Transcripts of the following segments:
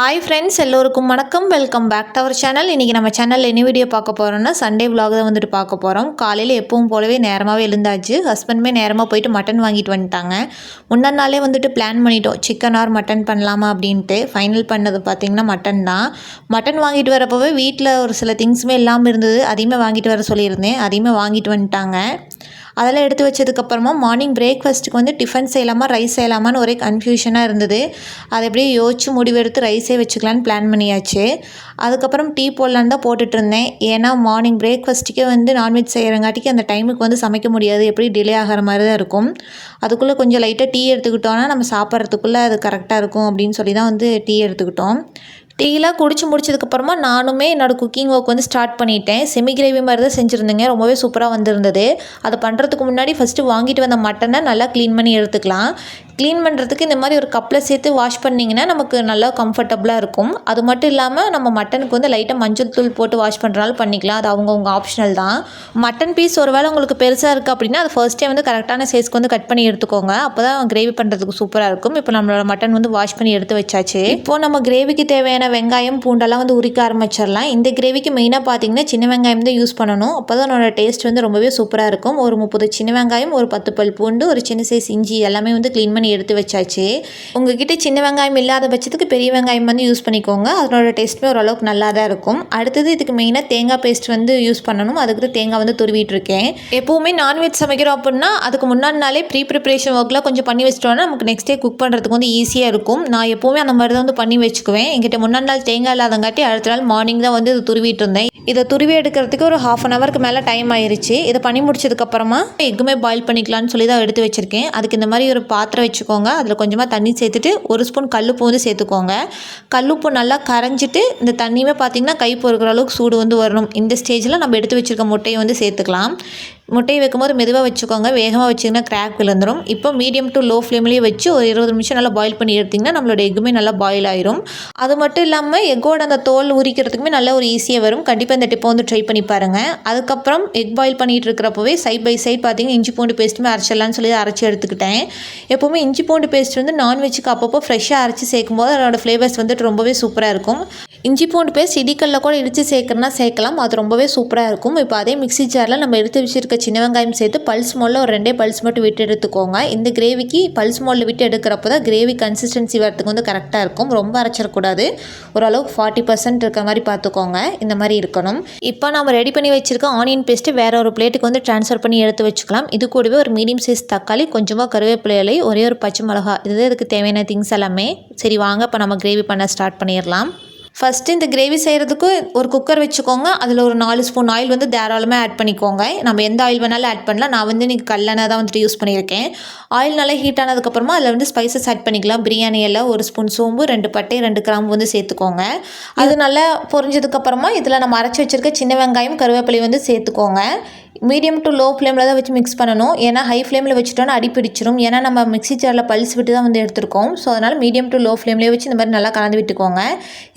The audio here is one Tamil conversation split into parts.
ஹாய் ஃப்ரெண்ட்ஸ், எல்லோருக்கும் வணக்கம். Welcome back to our channel. இன்றைக்கி நம்ம சேனலில் என்ன வீடியோ பார்க்க போகிறோம்னா சண்டே விலாக் தான் வந்துட்டு பார்க்க போகிறோம். காலையில் எப்பவும் போலவே நேரமாகவே எழுந்தாச்சு. ஹஸ்பண்டுமே நேரமாக போயிட்டு மட்டன் வாங்கிட்டு வந்துட்டாங்க. முன்னாடி நாளே வந்துட்டு பிளான் பண்ணிட்டோம் சிக்கன் ஆர் மட்டன் பண்ணலாமா அப்படின்ட்டு. ஃபைனல் பண்ணது பார்த்திங்கன்னா மட்டன் தான். மட்டன் வாங்கிட்டு வரப்போவே வீட்டில் ஒரு சில திங்ஸுமே இல்லாமல் இருந்தது. அதையுமே வாங்கிட்டு வர சொல்லியிருந்தேன். அதையுமே வாங்கிட்டு வந்துட்டாங்க. அதெல்லாம் எடுத்து வச்சதுக்கப்புறமா மார்னிங் பிரேக்ஃபாஸ்ட்டுக்கு வந்து டிஃபன் செய்யலாமா ரைஸ் செய்யலாமான்னு ஒரே கன்ஃபியூஷனாக இருந்தது. அதை எப்படியே யோசிச்சு முடிவெடுத்து ரைஸே வச்சுக்கலான்னு பிளான் பண்ணியாச்சு. அதுக்கப்புறம் டீ போடலான்னு தான் போட்டுட்டு இருந்தேன். ஏன்னா மார்னிங் பிரேக்ஃபாஸ்ட்டுக்கே வந்து நான்வெஜ் செய்கிறங்காட்டிக்கு அந்த டைமுக்கு வந்து சமைக்க முடியாது, எப்படி டிலே ஆகிற மாதிரி தான் இருக்கும். அதுக்குள்ளே கொஞ்சம் லைட்டாக டீ எடுத்துக்கிட்டோன்னா நம்ம சாப்பிட்றதுக்குள்ளே அது கரெக்டாக இருக்கும் அப்படின்னு சொல்லி தான் வந்து டீ எடுத்துக்கிட்டோம். டீலாம் குடிச்சு முடிச்சதுக்கப்புறமா நானுமே என்னோடய குக்கிங் ஒர்க் வந்து ஸ்டார்ட் பண்ணிட்டேன். செமி கிரேவி மாதிரி தான் செஞ்சுருந்தேங்க. ரொம்பவே சூப்பராக வந்திருந்தது. அதை பண்ணுறதுக்கு முன்னாடி ஃபஸ்ட்டு வாங்கிட்டு வந்த மட்டனை நல்லா க்ளீன் பண்ணி எடுத்துக்கலாம். க்ளீன் பண்ணுறதுக்கு இந்த மாதிரி ஒரு கப்பில் சேர்த்து வாஷ் பண்ணிங்கன்னா நமக்கு நல்லா கம்ஃபர்டபுளாக இருக்கும். அது மட்டும் இல்லாமல் நம்ம மட்டனுக்கு வந்து லைட்டாக மஞ்சள் தூள் போட்டு வாஷ் பண்ணுறாலும் பண்ணிக்கலாம். அது அவங்கவுங்க ஆப்ஷனல் தான். மட்டன் பீஸ் ஒரு வேளை உங்களுக்கு பெருசாக இருக்குது அப்படின்னா அது ஃபர்ஸ்ட்டே வந்து கரெக்டான சைஸ்க்கு வந்து கட் பண்ணி எடுத்துக்கோங்க. அப்போ தான் கிரேவி பண்ணுறதுக்கு சூப்பராக இருக்கும். இப்போ நம்மளோட மட்டன் வந்து வாஷ் பண்ணி எடுத்து வச்சாச்சு. இப்போது நம்ம கிரேவிக்கு தேவையான வெங்காயம் பூண்டெல்லாம் வந்து உரிக்க ஆரம்பிச்சிடலாம். இந்த கிரேவிக்கு மெயினாக பார்த்தீங்கன்னா சின்ன வெங்காயம் தான் யூஸ் பண்ணணும். அப்போ தான் அதோட டேஸ்ட் வந்து ரொம்பவே சூப்பராக இருக்கும். ஒரு 30 சின்ன வெங்காயம், ஒரு 10 பல் பூண்டு, ஒரு சின்ன சைஸ் இஞ்சி எல்லாமே வந்து க்ளீன் பண்ணி எடுத்து வச்சாச்சு. உங்ககிட்ட சின்ன வெங்காயம் இல்லாத பட்சத்துக்கு பெரிய வெங்காயம் வந்து யூஸ் பண்ணிக்கோங்க. அதனோட டேஸ்ட்டுமே ஓரளவுக்கு நல்லா தான் இருக்கும். அடுத்தது இதுக்கு மெயினாக தேங்காய் பேஸ்ட் வந்து யூஸ் பண்ணணும். அதுக்கு தேங்காய் வந்து துருவிட்டு இருக்கேன். எப்போவுமே நான்வெஜ் சமைக்கிறோம் அப்படின்னா அதுக்கு முன்னாடி நாளே ப்ரிப்பரேஷன் ஒர்க்லாம் கொஞ்சம் பண்ணி வச்சிட்டோன்னா நமக்கு நெக்ஸ்ட் டே குக் பண்ணுறதுக்கு வந்து ஈஸியாக இருக்கும். நான் எப்போவுமே அந்த மாதிரி தான் வந்து பண்ணி வச்சுக்குவேன். என்கிட்ட முன்னாடி நாள் தேங்காய் இல்லாதங்காட்டி அடுத்த நாள் மார்னிங் தான் வந்து இது துருவிட்டு இருந்தேன். இதை துருவி எடுக்கிறதுக்கு ஒரு ½ அன் ஹவருக்கு மேலே டைம் ஆயிடுச்சு. இதை பண்ணி முடிச்சதுக்கப்புறமா எக்குமே பாயில் பண்ணிக்கலாம்னு சொல்லி தான் எடுத்து வச்சுருக்கேன். அதுக்கு இந்த மாதிரி ஒரு பாத்திரம் வச்சுக்கோங்க. அதில் கொஞ்சமாக தண்ணி சேர்த்துட்டு ஒரு ஸ்பூன் கல்லுப்பு வந்து சேர்த்துக்கோங்க. கல்லுப்பு நல்லா கரைஞ்சிட்டு இந்த தண்ணியுமே பார்த்திங்கன்னா கை பொறுக்கிற அளவுக்கு சூடு வந்து வரணும். இந்த ஸ்டேஜில் நம்ம எடுத்து வச்சுருக்க முட்டையை வந்து சேர்த்துக்கலாம். முட்டையை வைக்கும்போது மெதுவாக வச்சுக்கோங்க. வேகமாக வச்சிங்கன்னா கிராக் விழுந்துடும். இப்போ மீடியம் டு லோ ஃப்ளேம்லேயே வச்சு ஒரு 20 நிமிஷம் நல்லா பாயில் பண்ணி எடுத்திங்கன்னா நம்மளோட எக்குமே நல்லா பாயில் ஆயிரும். அது மட்டும் இல்லாமல் எக்கோட அந்த தோல் உரிக்கிறதுக்குமே நல்லா ஒரு ஈஸியாக வரும். கண்டிப்பாக இந்த டிப்பை வந்து ட்ரை பண்ணி பாருங்கள். அதுக்கப்புறம் எக் பாயில் பண்ணிகிட்டு இருக்கிறப்பவே சைட் பை சைட் பார்த்திங்கன்னா இஞ்சி பூண்டு பேஸ்ட்டுமே அரைச்சிடலான்னு சொல்லி அரைச்சி எடுத்துக்கிட்டேன். எப்போவுமே இஞ்சி பூண்டு பேஸ்ட் வந்து நான்வெஜ்ஜுக்கு அப்பப்போ ஃப்ரெஷ்ஷாக அரைச்சி சேர்க்கும்போது அதோட ஃப்ளேவர்ஸ் வந்துட்டு ரொம்பவே சூப்பராக இருக்கும். இஞ்சி பூண்டு பேஸ்ட் இடிக்கல்ல கூட இடித்து சேர்க்குறனா சேர்க்கலாம். அது ரொம்பவே சூப்பராக இருக்கும். இப்போ அதே மிக்ஸி ஜாரில் நம்ம எடுத்து வச்சுருக்க சின்ன வெங்காயம் சேர்த்து பல்ஸ் மோடில் ஒரு 2 பல்ஸ் மட்டும் விட்டு எடுத்துக்கோங்க. இந்த கிரேவிக்கு பல்ஸ் மோடில் விட்டு எடுக்கிறப்போ தான் கிரேவி கன்சிஸ்டன்சி வரத்துக்கு வந்து கரெக்டாக இருக்கும். ரொம்ப அரைச்சிடக்கூடாது. ஓரளவுக்கு 40% இருக்கிற மாதிரி பார்த்துக்கோங்க. இந்த மாதிரி இருக்கணும். இப்போ நம்ம ரெடி பண்ணி வச்சுருக்க ஆனியன் பேஸ்ட்டு வேறு ஒரு பிளேட்டுக்கு வந்து ட்ரான்ஸ்ஃபர் பண்ணி எடுத்து வச்சுக்கலாம். இது கூடவே ஒரு மீடியம் சைஸ் தக்காளி, கொஞ்சமாக கருவேப்பிலை இலை, ஒரே ஒரு பச்சை மிளகா, இதுதான் இதுக்கு தேவையான திங்ஸ் எல்லாமே. சரி வாங்க இப்போ நம்ம கிரேவி பண்ண ஸ்டார்ட் பண்ணிடலாம். ஃபஸ்ட்டு இந்த கிரேவி செய்கிறதுக்கு ஒரு குக்கர் வச்சுக்கோங்க. அதில் ஒரு 4 ஸ்பூன் ஆயில் வந்து தாராளமாக ஆட் பண்ணிக்கோங்க. நம்ம எந்த ஆயில் வேணாலும் ஆட் பண்ணலாம். நான் வந்து இன்றைக்கி கல்லெண்ணெய் தான் வந்துட்டு யூஸ் பண்ணியிருக்கேன். ஆயில் நல்லா ஹீட் ஆனதுக்கப்புறமா அதில் வந்து ஸ்பைசஸ் ஆட் பண்ணிக்கலாம். பிரியாணி எல்லாம், ஒரு ஸ்பூன் சோம்பு, 2 பட்டை, 2 கிராம்பு வந்து சேர்த்துக்கோங்க. அது நல்லா பொரிஞ்சதுக்கப்புறமா இதில் நம்ம அரைச்சி வச்சுருக்க சின்ன வெங்காயம், கருவேப்பிலை வந்து சேர்த்துக்கோங்க. மீடியம் டு லோ ஃப்ளேமில் தான் வச்சு மிக்ஸ் பண்ணணும். ஏன்னா ஹை ஃப்ளேமில் வச்சுட்டோன்னா அடி பிடிச்சிரும். ஏன்னா நம்ம மிக்ஸி ஜாரில் பல்ஸ் விட்டு தான் வந்து எடுத்துருக்கோம். ஸோ அதனால் மீடியம் டு லோ ஃப்ளேம்லேயே வச்சு இந்த மாதிரி நல்லா கலந்து விட்டுக்கோங்க.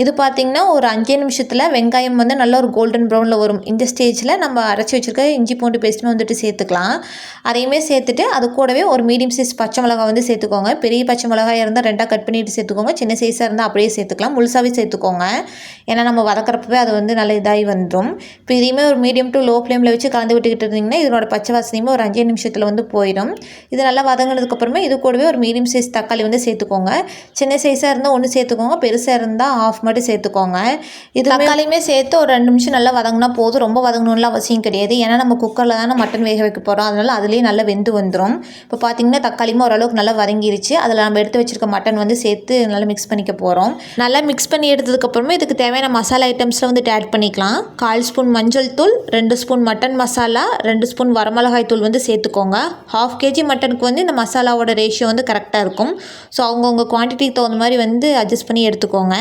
இது பார்த்திங்கன்னா ஒரு 5 நிமிஷத்தில் வெங்காயம் வந்து நல்லா ஒரு கோல்டன் ப்ரௌனில் வரும். இந்த ஸ்டேஜில் நம்ம அரைச்சி வச்சுருக்க இஞ்சி பூண்டு பேஸ்ட்டுமே வந்துட்டு சேர்த்துக்கலாம். அதையுமே சேர்த்துட்டு அது கூடவே ஒரு மீடியம் சைஸ் பச்சை மிளகாய் வந்து சேர்த்துக்கோங்க. பெரிய பச்சை மிளகாய் இருந்தால் 2 கட் பண்ணிவிட்டு சேர்த்துக்கோங்க. சின்ன சைஸாக இருந்தால் அப்படியே சேர்த்துக்கலாம். முழுசாகவே சேர்த்துக்கோங்க. ஏன்னா நம்ம வதக்கிறப்பவே அது வந்து நல்லா இதாகி வந்துடும். இப்போ இதையுமே ஒரு மீடியம் டு லோ ஃப்ளேமில் வச்சு கலந்து விட்டுக்கிட்டு இருந்தீங்கன்னா இதனோட பச்சை வாசனையுமே ஒரு 5 நிமிஷத்தில் வந்து போயிடும். இது நல்லா வதங்கினதுக்கப்புறமா இது கூடவே ஒரு மீடியம் சைஸ் தக்காளி வந்து சேர்த்துக்கோங்க. சின்ன சைஸாக இருந்தால் 1 சேர்த்துக்கோங்க. பெருசாக இருந்தால் ½ மட்டும் சேர்த்துக்கோங்க. இது தக்காளியுமே சேர்த்து ஒரு 2 நிமிஷம் நல்லா வதங்கினா போதும். ரொம்ப வதங்கணும்லாம் அவசியம் கிடையாது. ஏன்னா நம்ம குக்கரில் தானே மட்டன் வேக வைக்க போகிறோம். அதனால் அதுலேயே நல்லா வெந்து வந்துடும். இப்போ பார்த்திங்கன்னா தக்காளியுமே ஓரளவுக்கு நல்லா வதங்கிருச்சு. அதில் நம்ம எடுத்து வச்சுருக்க மட்டன் வந்து சேர்த்து நல்லா மிக்ஸ் பண்ணிக்க போகிறோம். நல்லா மிக்ஸ் பண்ணி எடுத்ததுக்கப்புறமா இதுக்கு தேவையான மசாலா ஐட்டம்ஸில் வந்துட்டு ஆட் பண்ணிக்கலாம். 1/4 ஸ்பூன் மஞ்சள் தூள், 2 ஸ்பூன் மட்டன் மசாலா, 2 ஸ்பூன் வரமிளகாய் தூள் வந்து சேர்த்துக்கோங்க. ½ kg மட்டனுக்கு வந்து இந்த மசாலாவோட ரேஷியோ வந்து கரெக்டாக இருக்கும். ஸோ அவங்கவுங்க குவான்டிட்டிக்கு தகுந்த மாதிரி வந்து அட்ஜஸ்ட் பண்ணி எடுத்துக்கோங்க.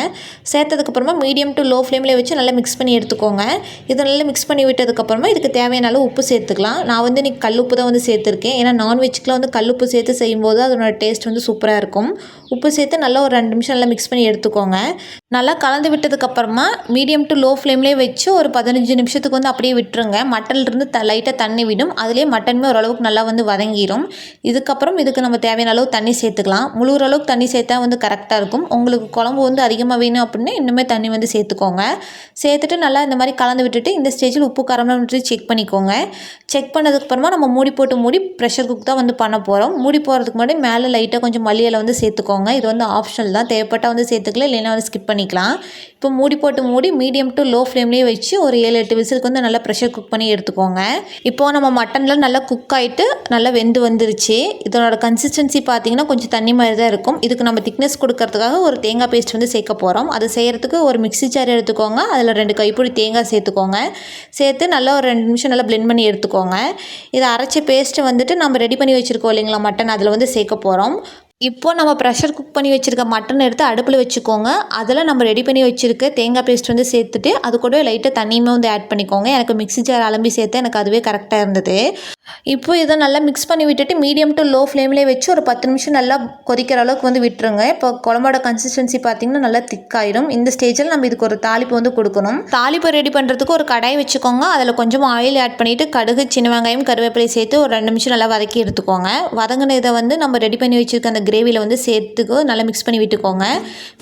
சேர்த்ததுக்கப்புறமா மீடியம் டு லோ ஃப்ளேமில் வச்சு நல்லா மிக்ஸ் பண்ணி எடுத்துக்கோங்க. இதை நல்லா மிக்ஸ் பண்ணி விட்டதுக்கப்புறமா இதுக்கு தேவையான அளவு உப்பு சேர்த்துக்கலாம். நான் வந்து இன்றைக்கி கல்லுப்பு தான் வந்து சேர்த்துருக்கேன். ஏன்னா நான்வெஜ்க்குலாம் வந்து கல்லுப்பு உப்பு சேர்த்து செய்யும்போது அதனோட டேஸ்ட் வந்து சூப்பராக இருக்கும். உப்பு சேர்த்து நல்லா ஒரு 2 நிமிஷம் நல்லா மிக்ஸ் பண்ணி எடுத்துக்கோங்க. நல்லா கலந்து விட்டதுக்கப்புறமா மீடியம் டு லோ ஃப்ளேம்லேயே வச்சு ஒரு 15 நிமிஷத்துக்கு வந்து அப்படியே விட்டுருங்க. மட்டன்லேருந்து லைட்டாக தண்ணி விடும். அதுலேயே மட்டனுமே ஓரளவுக்கு நல்லா வந்து வதங்கிடும். இதுக்கப்புறம் இதுக்கு நம்ம தேவையான அளவு தண்ணி சேர்த்துக்கலாம். முழுகிற அளவுக்கு தண்ணி சேர்த்தா வந்து கரெக்டாக இருக்கும். உங்களுக்கு குழம்பு வந்து அதிகமாக வேணும் அப்படின்னா இன்னுமே தண்ணி வந்து சேர்த்துக்கோங்க. சேர்த்துட்டு நல்லா இந்த மாதிரி கலந்து விட்டுட்டு இந்த ஸ்டேஜில் உப்பு காரம்லாம் விட்டு செக் பண்ணிக்கோங்க. செக் பண்ணதுக்கப்புறமா நம்ம மூடி ப்ரெஷர் குக் தான் வந்து பண்ண போகிறோம். மூடி போகிறதுக்கு முன்னாடி மேலே லைட்டாக கொஞ்சம் மல்லி இலை வந்து சேர்த்துக்கோங்க. இது வந்து ஆப்ஷனல் தான், தேவைப்பட்டால் வந்து சேர்த்துக்கலாம், இல்லைன்னா வந்து ஸ்கிப் பண்ணிக்கலாம். இப்போ மூடி மீடியம் டு லோ ஃப்ளேம்லேயே வச்சு ஒரு 7-8 விசிலுக்கு வந்து நல்லா ப்ரெஷர் குக் பண்ணி எடுத்துக்கோங்க. இப்போது நம்ம மட்டனில் நல்லா குக் ஆகிட்டு நல்லா வெந்து வந்துருச்சு. இதனோட கன்சிஸ்டன்சி பார்த்திங்கன்னா கொஞ்சம் தண்ணி மாதிரி தான் இருக்கும். இதுக்கு நம்ம திக்னஸ் கொடுக்கறதுக்காக ஒரு தேங்காய் பேஸ்ட் வந்து சேர்க்க போகிறோம். அது செய்கிறதுக்கு ஒரு மிக்ஸி ஜார் எடுத்துக்கோங்க. அதில் 2 கைப்பிடி தேங்காய் சேர்த்துக்கோங்க. சேர்த்து நல்லா ஒரு 2 நிமிஷம் நல்லா பிளெண்ட் பண்ணி எடுத்துக்கோங்க. இதை அரைச்ச பேஸ்ட்டு வந்துட்டு நம்ம ரெடி பண்ணி வச்சுருக்கோம் இல்லைங்களா மட்டன், அதில் வந்து சேர்க்க போகிறோம். இப்போது நம்ம ப்ரெஷர் குக் பண்ணி வச்சுருக்க மட்டன் எடுத்து அடுப்பில் வச்சுக்கோங்க. அதில் நம்ம ரெடி பண்ணி வச்சுருக்க தேங்காய் பேஸ்ட் வந்து சேர்த்துட்டு அது கூட லைட்டாக தண்ணியுமே வந்து ஆட் பண்ணிக்கோங்க. எனக்கு மிக்ஸி ஜார் அலம்பி சேர்த்து எனக்கு அதுவே கரெக்டாக இருந்தது. இப்போது இதை நல்லா மிக்ஸ் பண்ணி விட்டுட்டு மீடியம் டு லோ ஃப்ளேம்லேயே வச்சு ஒரு 10 நிமிஷம் நல்லா கொதிக்கிற அளவுக்கு வந்து விட்டுருங்க. இப்போ குழம்போட கன்சிஸ்டன்சி பார்த்திங்கன்னா நல்லா திக்காயிடும். இந்த ஸ்டேஜில் நம்ம இதுக்கு ஒரு தாளிப்பு வந்து கொடுக்கணும். தாளிப்பு ரெடி பண்ணுறதுக்கு ஒரு கடாய் வச்சுக்கோங்க. அதில் கொஞ்சம் ஆயில் ஆட் பண்ணிவிட்டு கடுகு, சின்ன வெங்காயம், கருவேப்பிலை சேர்த்து ஒரு 2 நிமிஷம் நல்லா வதக்கி எடுத்துக்கோங்க. வதங்கின இதை வந்து நம்ம ரெடி பண்ணி வச்சுருக்க அந்த கிரேவியில் வந்து சேர்த்துக்கோ நல்லா மிக்ஸ் பண்ணி விட்டுக்கோங்க.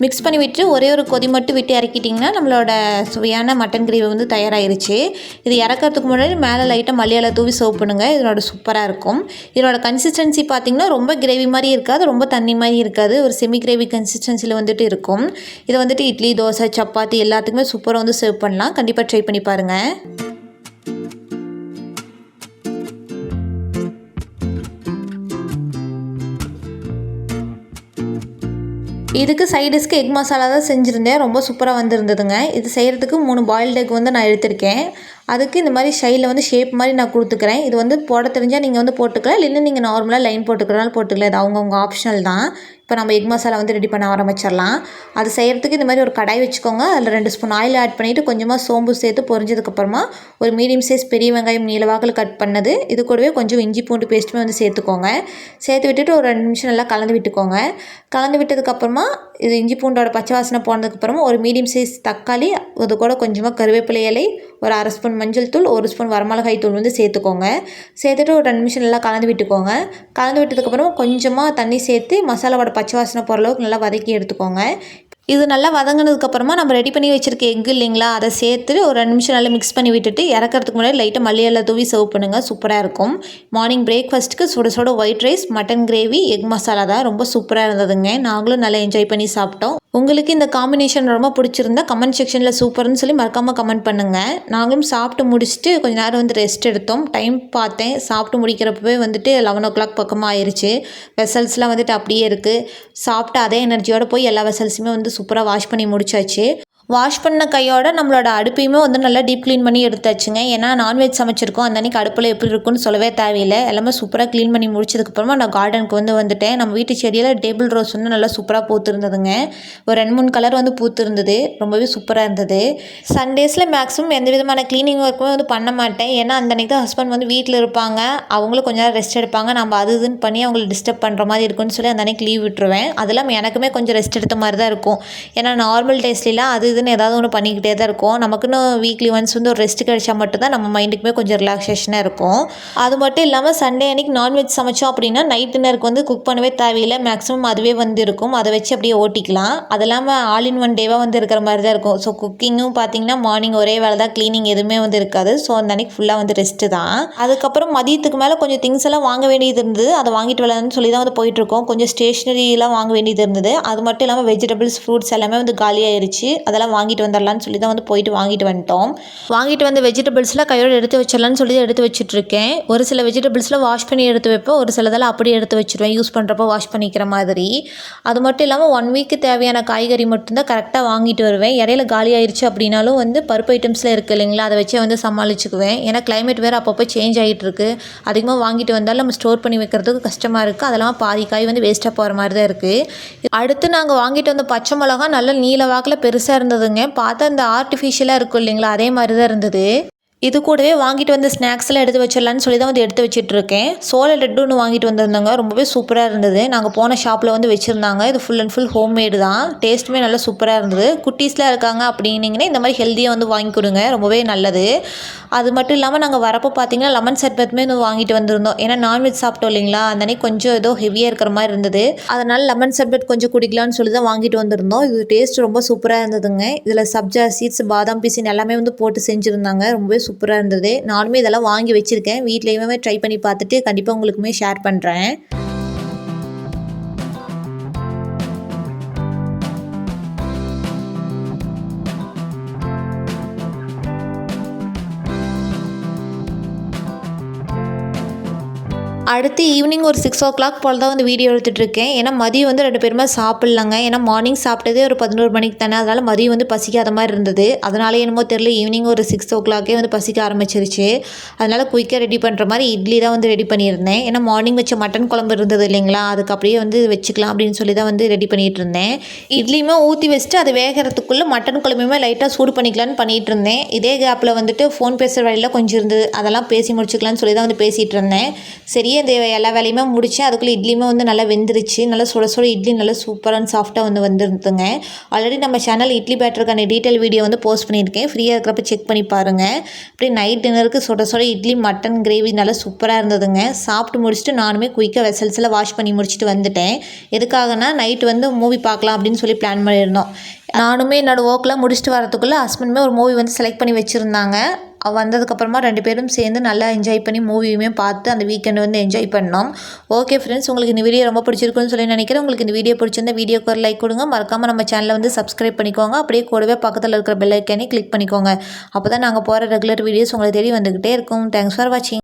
மிக்ஸ் பண்ணி விட்டு ஒரே ஒரு கொதி மட்டும் விட்டு இறக்கிட்டிங்கன்னா நம்மளோட சுவையான மட்டன் கிரேவி வந்து தயாராகிருச்சு. இது இறக்கிறதுக்கு முன்னாடி மேலே லைட்டாக மல்லி இலை தூவி சர்வ் பண்ணுங்கள். இதனோட சூப்பராக இருக்கும். இதனோட கன்சிஸ்டன்சி பார்த்திங்கன்னா ரொம்ப கிரேவி மாதிரி இருக்காது, ரொம்ப தண்ணி மாதிரி இருக்காது, ஒரு செமி கிரேவி கன்சிஸ்டன்சியில் வந்துட்டு இருக்கும். இதை வந்துட்டு இட்லி, தோசை, சப்பாத்தி எல்லாத்துக்குமே சூப்பராக வந்து சர்வ் பண்ணலாம். கண்டிப்பாக ட்ரை பண்ணி பாருங்கள். இதுக்கு சைடிஷ்க்கு எக் மசாலா தான் செஞ்சுருந்தேன். ரொம்ப சூப்பராக வந்துருந்ததுங்க. இது செய்கிறதுக்கு 3 பாயில்டு எக் வந்து நான் எடுத்திருக்கேன். அதுக்கு இந்த மாதிரி ஷைலில் வந்து ஷேப் மாதிரி நான் கொடுத்துக்கிறேன். இது வந்து போட தெரிஞ்சால் நீங்கள் வந்து போட்டுக்கலாம், இல்லைன்னா நீங்கள் நார்மலாக லைன் போட்டுக்கிறனால போட்டுக்கலாம். இது அவங்கவுங்க ஆப்ஷனல் தான். இப்போ நம்ம எக் மசாலா வந்து ரெடி பண்ண ஆரம்பிச்சிடலாம். அது செய்கிறதுக்கு இந்த மாதிரி ஒரு கடாய் வச்சுக்கோங்க. அதில் 2 ஸ்பூன் ஆயில் ஆட் பண்ணிவிட்டு கொஞ்சமாக சோம்பு சேர்த்து பொரிஞ்சதுக்கப்புறமா ஒரு மீடியம் சைஸ் பெரிய வெங்காயம் நீளவாக்கில் கட் பண்ணது, இது கூடவே கொஞ்சம் இஞ்சி பூண்டு பேஸ்ட்டுமே வந்து சேர்த்துக்கோங்க. சேர்த்து விட்டுட்டு ஒரு 2 நிமிஷம் நல்லா கலந்து விட்டுக்கோங்க. கலந்து விட்டதுக்கப்புறமா இது இஞ்சி பூண்டோட பச்சை வாசனை போனதுக்கப்புறமா ஒரு மீடியம் சைஸ் தக்காளி, அது கூட கொஞ்சமாக கருவேப்பிலை இலை, ஒரு 1/2 ஸ்பூன் மஞ்சள் தூள், 1 ஸ்பூன் வரமிளகாய் தூள் வந்து சேர்த்துக்கோங்க. சேர்த்துட்டு ஒரு 2 நிமிஷம் நல்லா கலந்து விட்டுக்கோங்க. கலந்து விட்டதுக்கப்புறம் கொஞ்சமாக தண்ணி சேர்த்து மசாலாவோட பச்சை வாசனை போகிற அளவுக்கு நல்லா வதக்கி எடுத்துக்கோங்க. இது நல்லா வதங்கினதுக்கப்புறமா நம்ம ரெடி பண்ணி வச்சுருக்க எக் இல்லைங்களா, அதை சேர்த்து ஒரு 2 நிமிஷம் நல்லா மிக்ஸ் பண்ணி விட்டுட்டு இறக்கிறதுக்கு முன்னாடி லைட்டாக மல்லி இலை தூவி சர்வ் பண்ணுங்கள். சூப்பராக இருக்கும். மார்னிங் பிரேக்ஃபாஸ்ட்டுக்கு சுட சுட white rice, mutton gravy, egg masala தான் ரொம்ப சூப்பராக இருந்ததுங்க. நாங்களும் நல்லா என்ஜாய் பண்ணி சாப்பிட்டோம். உங்களுக்கு இந்த காம்பினேஷன் ரொம்ப பிடிச்சிருந்தா கமெண்ட் செக்ஷனில் சூப்பர்னு சொல்லி மறக்காமல் கமெண்ட் பண்ணுங்கள். நாங்களும் சாப்பிட்டு முடிச்சுட்டு கொஞ்சம் நேரம் வந்து ரெஸ்ட் எடுத்தோம். டைம் பார்த்தேன், சாப்பிட்டு முடிக்கிறப்பவே வந்துட்டு 11 o'clock பக்கமாக ஆயிடுச்சு. வெசல்ஸ்லாம் வந்துட்டு அப்படியே இருக்குது. சாப்பிட்டு அதே எனர்ஜியோடு போய் எல்லா வெசல்ஸுமே வந்து சூப்பராக வாஷ் பண்ணி முடிச்சாச்சு. வாஷ் பண்ண கையோட நம்மளோட அடுப்பையுமே வந்து நல்லா டீப் க்ளீன் பண்ணி எடுத்தாச்சுங்க. ஏன்னா நான்வெஜ் சமைச்சிருக்கோம், அந்த அன்றைக்கி அடுப்பில் எப்படி இருக்குன்னு சொல்லவே தேவையில்லை. எல்லாமே சூப்பராக க்ளீன் பண்ணி முடிச்சதுக்கப்புறமா நான் கார்டனுக்கு வந்துட்டேன். நம்ம வீட்டு செடியில் டேபிள் ரோஸ் வந்து நல்லா சூப்பராக பூத்துருந்ததுங்க. ஒரு 2-3 கலர் வந்து பூத்துருந்தது. ரொம்பவே சூப்பராக இருந்தது. சண்டேஸில் மேக்ஸிமம் எந்த விதமான க்ளீனிங் ஒர்க்குமே வந்து பண்ண மாட்டேன். ஏன்னா அந்த அன்றைக்கி தான் ஹஸ்பண்ட் வந்து வீட்டில் இருப்பாங்க, அவங்களும் கொஞ்சம் நேரம் ரெஸ்ட் எடுப்பாங்க. நம்ம அது இதுன்னு பண்ணி அவங்களை டிஸ்டர்ப் பண்ணுற மாதிரி இருக்குன்னு சொல்லி அந்த அன்றைக்கி லீவ் விட்டுருவேன். அதெல்லாம் எனக்குமே கொஞ்சம் ரெஸ்ட் எடுத்த மாதிரி தான் இருக்கும். ஏன்னா நார்மல் டேஸ்லாம் அது இதுன்னு ஏதாவது ஒன்று பண்ணிக்கிட்டே தான் இருக்கும். நமக்குன்னு வீக்லி ஒன்ஸ் வந்து ஒரு ரெஸ்ட் கிடைச்சா மட்டும்தான் நம்ம மைண்டுக்குமே கொஞ்சம் ரிலாக்ஸேஷனாக இருக்கும். அது மட்டும் இல்லாமல் சண்டே அன்றைக்கி நான்வெஜ் சமைச்சோம் அப்படின்னா நைட் டின்னருக்கு வந்து குக் பண்ணவே தேவையில்லை. மேக்ஸிமம் அதுவே வந்து இருக்கும், அதை வச்சு அப்படியே ஓட்டிக்கலாம். அது இல்லாமல் ஆல் இன் ஒன் டேவாக வந்து இருக்கிற மாதிரி தான் இருக்கும். ஸோ குக்கிங்கும் பார்த்திங்கன்னா மார்னிங் ஒரே வேலை தான், க்ளீனிங் எதுவுமே வந்து இருக்காது. ஸோ அந்த அன்றைக்கி ஃபுல்லாக வந்து ரெஸ்ட்டு தான். அதுக்கப்புறம் மதியத்துக்கு மேலே கொஞ்சம் திங்ஸ் எல்லாம் வாங்க வேண்டியது இருந்தது. அதை வாங்கிட்டு வரலான்னு சொல்லி தான் வந்து போயிட்டுருக்கோம். கொஞ்சம் ஸ்டேஷ்னரிலாம் வாங்க வேண்டியது இருந்தது. அது மட்டும் இல்லாமல் வெஜிடபிள்ஸ், ஃப்ரூட்ஸ் எல்லாமே வந்து காலியாகிருச்சு. அதெல்லாம் வாங்கிட்டு வந்துடலான்னு சொல்லி தான் வந்து போயிட்டு வாங்கிட்டு வந்துட்டோம். வாங்கிட்டு வந்து வெஜிடபிள்ஸ்லாம் கையோடு எடுத்து வச்சிடலான்னு சொல்லி எடுத்து வச்சுட்ருக்கேன். ஒரு சில வெஜிடபிள்ஸில் வாஷ் பண்ணி எடுத்து வைப்பேன், ஒரு சிலதெல்லாம் அப்படியே எடுத்து வச்சுருவேன், யூஸ் பண்ணுறப்போ வாஷ் பண்ணிக்கிற மாதிரி. அது மட்டும் இல்லாமல் 1 வீக்கு தேவையான காய்கறி மட்டும்தான் கரெக்டாக வாங்கிட்டு வருவேன். இடையில காலி ஆயிடுச்சு அப்படின்னாலும் வந்து பருப்பு ஐட்டம்ஸில் இருக்குது இல்லைங்களா, அதை வச்சே வந்து சமாளிச்சுக்குவேன். ஏன்னா கிளைமேட் வேறு அப்பப்போ சேஞ்ச் ஆகிட்டு இருக்குது. அதிகமாக வாங்கிட்டு வந்தாலும் நம்ம ஸ்டோர் பண்ணி வைக்கிறதுக்கு கஷ்டமாக இருக்குது. அதெல்லாம் பாதி காய் வந்து வேஸ்ட்டாக போகிற மாதிரி தான் இருக்குது. அடுத்து நாங்கள் வாங்கிட்டு வந்த பச்சை மிளகா நல்ல நீல வாக்கில் பெருசாக இருந்ததுங்க. பார்த்தா இந்த ஆர்டிஃபிஷியலாக இருக்கும் இல்லைங்களா, அதே மாதிரி தான் இருந்தது. இது கூடவே வாங்கிட்டு வந்த ஸ்நாக்ஸ்லாம் எடுத்து வச்சிடலான்னு சொல்லி தான் வந்து எடுத்து வச்சிட்ருக்கேன். சோள லட்டு ஒன்று வாங்கிட்டு வந்திருந்தாங்க. ரொம்பவே சூப்பராக இருந்தது. நாங்கள் போன ஷாப்பில் வந்து வச்சுருந்தாங்க. இது ஃபுல் அண்ட் ஃபுல் ஹோம்மேடு தான். டேஸ்ட்டுமே நல்லா சூப்பராக இருந்தது. குட்டீஸ்லாம் இருக்காங்க அப்படின்னீங்கன்னா இந்த மாதிரி ஹெல்த்தியாக வந்து வாங்கி கொடுங்க, ரொம்பவே நல்லது. அது மட்டும் இல்லாமல் நாங்கள் வரப்போ பார்த்தீங்கன்னா லெமன் சர்பத்துமே வந்து வாங்கிட்டு வந்திருந்தோம். ஏன்னா நான்வெஜ் சாப்பிட்டோம் இல்லைங்களா, அந்த அன்னைக்கு கொஞ்சம் ஏதோ ஹெவியாக இருக்கிற மாதிரி இருந்தது. அதனால் லெமன் சர்பத் கொஞ்சம் குடிக்கலான்னு சொல்லி தான் வாங்கிட்டு வந்திருந்தோம். இது டேஸ்ட் ரொம்ப சூப்பராக இருந்ததுங்க. இதில் சப்ஜா சீட்ஸ், பாதாம் பீசின் எல்லாமே வந்து போட்டு செஞ்சுருந்தாங்க. ரொம்பவே சூப்பராக இருந்தது. நானுமே இதெல்லாம் வாங்கி வச்சுருக்கேன். வீட்லேயுமே ட்ரை பண்ணி பார்த்துட்டு கண்டிப்பாக உங்களுக்குமே ஷேர் பண்ணுறேன். அடுத்து ஈவினிங் ஒரு 6:00 போல் தான் வந்து வீடியோ எடுத்துகிட்ருக்கேன். ஏன்னா மதியம் வந்து 2 பேருமே சாப்பிட்லங்க. ஏன்னா மார்னிங் சாப்பிட்டதே ஒரு 11 மணிக்கு தானே, அதனால் மதியம் வந்து பசிக்காத மாதிரி இருந்தது. அதனால என்னமோ தெரியல, ஈவினிங் ஒரு 6:00 வந்து பசிக்க ஆரம்பிச்சிருச்சு. அதனால் குயிக்காக ரெடி பண்ணுற மாதிரி இட்லி தான் வந்து ரெடி பண்ணியிருந்தேன். ஏன்னா மார்னிங் வச்ச மட்டன் குழம்பு இருந்தது இல்லைங்களா, அதுக்கு அப்படியே வந்து வச்சுக்கலாம் அப்படின்னு சொல்லி தான் வந்து ரெடி பண்ணிகிட்டு இருந்தேன். இட்லியுமே ஊற்றி வச்சுட்டு அது வேகிறதுக்குள்ளே மட்டன் குழம்புமே லைட்டாக சூடு பண்ணிக்கலான்னு பண்ணிகிட்டு இருந்தேன். இதே கேப்பில் வந்துட்டு ஃபோன் பேசுகிற வேலையில் கொஞ்சம் இருந்தது, அதெல்லாம் பேசி முடிச்சுக்கலான்னு சொல்லி தான் வந்து பேசிகிட்டு இருந்தேன். சரி, இந்த எல்லா வேலையுமே முடித்தேன். அதுக்குள்ளே இட்லியுமே வந்து நல்லா வெந்துருச்சு. நல்லா சுட சுட இட்லி நல்லா சூப்பராக அண்ட் சாஃப்டாக வந்து வந்துருந்துங்க. ஆல்ரெடி நம்ம சேனல் இட்லி பேட்டருக்கான டீட்டெயில் வீடியோ வந்து போஸ்ட் பண்ணியிருக்கேன். ஃப்ரீயாக இருக்கிறப்ப செக் பண்ணி பாருங்கள். அப்படியே நைட் டின்னருக்கு சுட சுட இட்லி மட்டன் கிரேவி நல்லா சூப்பராக இருந்ததுங்க. சாப்பிட்டு முடிச்சுட்டு நானுமே குயிக்காக வெசல்ஸில் வாஷ் பண்ணி முடிச்சுட்டு வந்துட்டேன். எதுக்காகனா நைட்டு வந்து மூவி பார்க்கலாம் அப்படின்னு சொல்லி பிளான் பண்ணியிருந்தோம். நானுமே என்னோடய ஒர்க்லாம் முடிச்சுட்டு வரதுக்குள்ளே ஹஸ்பண்டுமே ஒரு மூவி வந்து செலக்ட் பண்ணி வச்சுருந்தாங்க. வந்ததுக்கப்புறமா 2 பேரும் சேர்ந்து நல்லா என்ஜாய் பண்ணி மூவியுமே பார்த்து அந்த வீக்கெண்ட் வந்து என்ஜாய் பண்ணோம். ஓகே ஃப்ரெண்ட்ஸ், உங்களுக்கு இந்த வீடியோ ரொம்ப பிடிச்சிருக்குன்னு சொல்லி நினைக்கிறேன். உங்களுக்கு இந்த வீடியோ பிடிச்சிருந்தா வீடியோக்கு ஒரு லைக் கொடுங்க. மறக்காமல் நம்ம சேனலை வந்து சப்ஸ்கிரைப் பண்ணிக்கோங்க. அப்படியே கூடவே பக்கத்தில் இருக்கிற பெல் ஐக்கானே கிளிக் பண்ணிக்கோங்க. அப்போ தான் நாங்கள் போகிற ரெகுலர் வீடியோஸ் உங்களுக்கு தேடி வந்துக்கிட்டே இருக்கும். தேங்க்ஸ் ஃபார் வாட்சிங்.